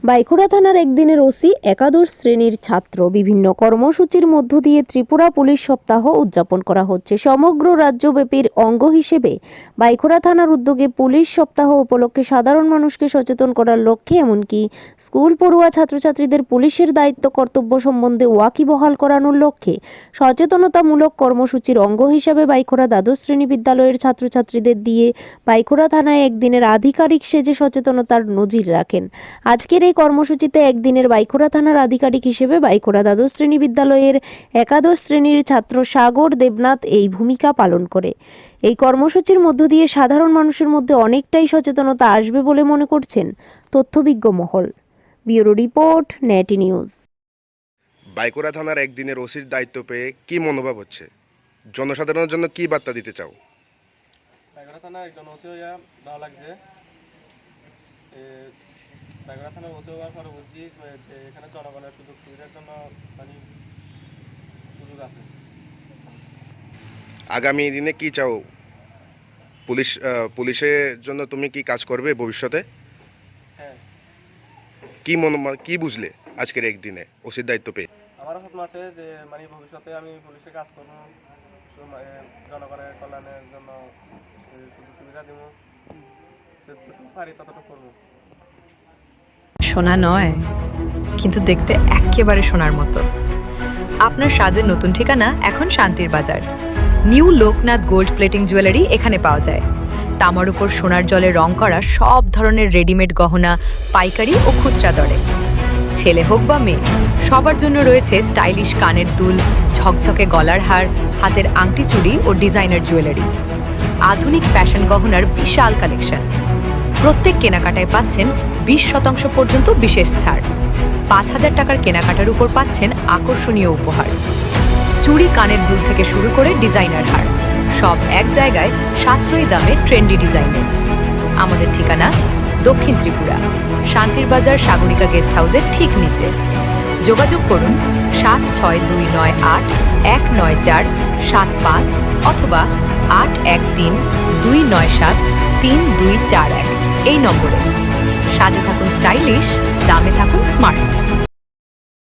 বাইখোড়া থানার একদিনের ওসি একাদশ শ্রেণীর ছাত্র। বিভিন্ন কর্মসূচির মধ্য দিয়ে ত্রিপুরা পুলিশ সপ্তাহ উদযাপন করা হচ্ছে। সমগ্র রাজ্যব্যাপীর অঙ্গ হিসেবে বাইখোড়া থানার উদ্যোগে পুলিশ সপ্তাহ উপলক্ষে সাধারণ মানুষকে সচেতন করার লক্ষ্যে এমনকি স্কুল পড়ুয়া ছাত্রছাত্রীদের পুলিশের দায়িত্ব কর্তব্য সম্বন্ধে ওয়াকিবহাল করানোর লক্ষ্যে সচেতনতামূলক কর্মসূচির অঙ্গ হিসেবে বাইখোড়া দ্বাদশ শ্রেণী বিদ্যালয়ের ছাত্রছাত্রীদের দিয়ে বাইখোড়া থানায় একদিনের আধিকারিক সেজে সচেতনতার নজির রাখেন। আজকের এই কর্মসূচিতে একদিনের বাইখোড়া থানার আধিকারিক হিসেবে বাইখোড়া দ্বাদশ শ্রেণী বিদ্যালয়ের একাদশ শ্রেণীর ছাত্র সাগর দেবনাথ এই ভূমিকা পালন করে। এই কর্মসূচির মধ্য দিয়ে সাধারণ মানুষের মধ্যে অনেকটাই সচেতনতা আসবে বলে মনে করছেন তথ্যবিজ্ঞ মহল। ব্যুরো রিপোর্ট, নেটি নিউজ। বাইখোড়া থানার একদিনের ওসির দায়িত্ব পেয়ে কি মনোভাব হচ্ছে? জনসাধারণের জন্য কি বার্তা দিতে চাও? বাইখোড়া থানার একজন ওসি হইয়া ভালো লাগছে। বাইখোড়া থানার ওসি হওয়ার পরে বুঝছি যে এখানে জনগণের সুযোগ সুবিধার জন্য মানে সুযোগ আছে। আগামী দিনে কি চাও? পুলিশের জন্য তুমি কি কাজ করবে ভবিষ্যতে? হ্যাঁ। কি বুঝলে আজকের একদিনে ওসির দায়িত্ব পেয়ে? আমার স্বপ্ন আছে যে মানে ভবিষ্যতে আমি পুলিশে কাজ করবো, জনগণের কল্যাণের জন্য সুযোগ সুবিধা দিব, যতটুকু পারি ততটুকু করবো। সোনা নয়, কিন্তু দেখতে একেবারে সোনার মতো। আপনার সাজের নতুন ঠিকানা এখন শান্তির বাজার। New Loknath gold plating jewellery এখানে পাওয়া যায়। তামার উপর সোনার জলে রং করা সব ধরনের রেডিমেড গহনা পাইকারি ও খুচরা দরে। ছেলে হোক বা মেয়ে, সবার জন্য রয়েছে স্টাইলিশ কানের দুল, ঝকঝকে গলার হার, হাতের আংটি চুড়ি ও ডিজাইনার জুয়েলারি। আধুনিক ফ্যাশন গহনার বিশাল কালেকশন। প্রত্যেক কেনাকাটায় পাচ্ছেন 20% পর্যন্ত বিশেষ ছাড়। 5,000 টাকার কেনাকাটার উপর পাচ্ছেন আকর্ষণীয় উপহার। চুড়ি, কানের দুল থেকে শুরু করে ডিজাইনার হার, সব এক জায়গায় সাশ্রয়ী দামে ট্রেন্ডি ডিজাইনে। আমাদের ঠিকানা দক্ষিণ ত্রিপুরা, শান্তির বাজার সাগরিকা গেস্ট হাউসের ঠিক নিচে। যোগাযোগ করুন 7629819475 অথবা 8132973241 এই নম্বরে। সাজে থাকুন স্টাইলিশ, দামে থাকুন স্মার্ট।